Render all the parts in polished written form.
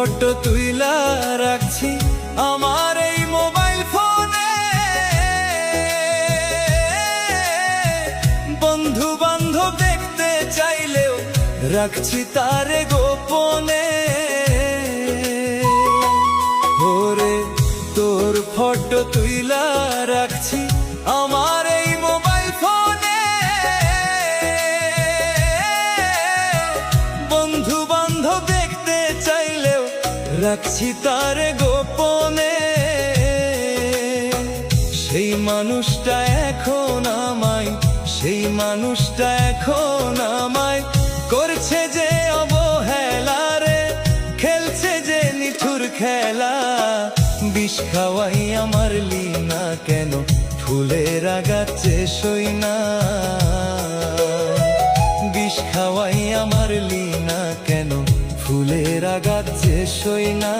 Photo তুইলা রাখছি আমার এই মোবাইল ফোনে। বন্ধু বান্ধব দেখতে চাইলেও রাখছি তারে গোপনে। ওরে তোর ফটো তুইলা রাখছি আমার এই মোবাইল ফোনে। বন্ধু বান্ধব দেখতে চাইলেও রাখছি তারে গোপনে। সেই মানুষটা এখন আমায়, সেই মানুষটা এখন আমায় করছে যে অবহেলা রে, খেলছে যে নিঠুর খেলা। বিষ খাওয়াই আমার লিনা কেন ফুলের আগাছে সই না। বিষ খাওয়াই আমার লিনা কেন ফুলের আগাছে সই না।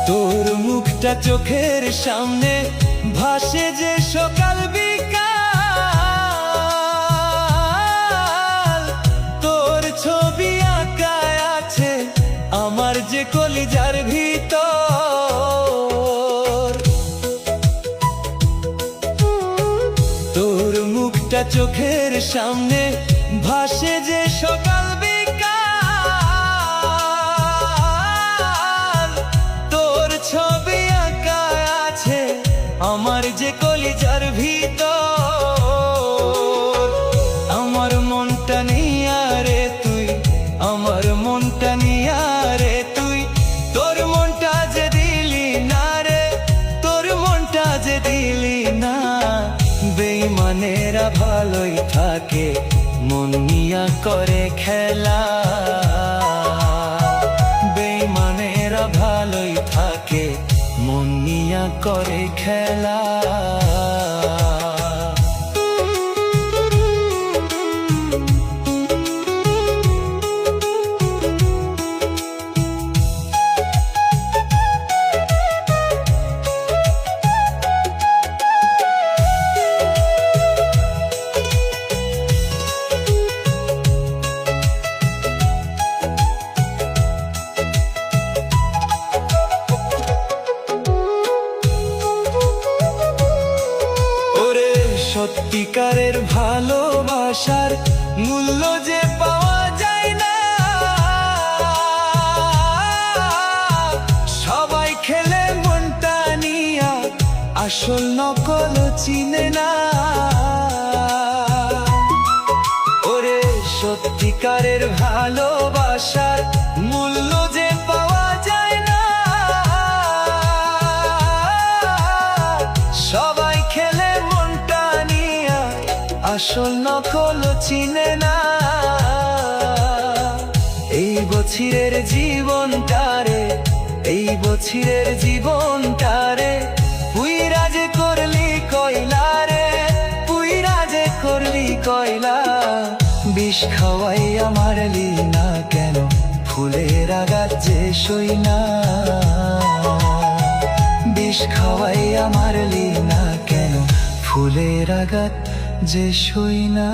তোর মুখটা চোখের সামনে ভাসে যে সকাল বিকাল। তোর ছবি আঁকা আছে আমার যে কলিজার ভিতর। তোর মুখটা চোখের সামনে ভাসে যে সকাল ছবি আঁকা আছে আমার যে কলিজার ভিতর। আমার মনটা নিয়া রে তুই, আমার মনটা নিয়া রে তুই, তোর মনটা যে দিলি না রে, তোর মনটা যে দিলি না। বেঈমানেরা ভালোই থাকে মন নিয়া করে খেলা। বেঈমানেরা ভালোই থাকে মন নিয়া করে খেলা। সত্যিকারের ভালোবাসার মূল্য যে পাওয়া যায় না। সবাই খেলে মনটা নিয়া আসল নকল চিনে না। ওরে সত্যিকারের ভালোবাসার মূল্য যে পাওয়া যায় না। সবাই খেলে আসল নকল চিনে না। এই বছরের জীবনটারে, এই বছরের জীবনটারে পুইরা যে করলি কয়লা রে, পুইরা যে করলি কয়লা। বিষ খাওয়াই আমার লিনা কেন ফুলের আগাত যে সই না। বিষ খাওয়াই আমার লিনা কেন ফুলের আগাত যে সই না।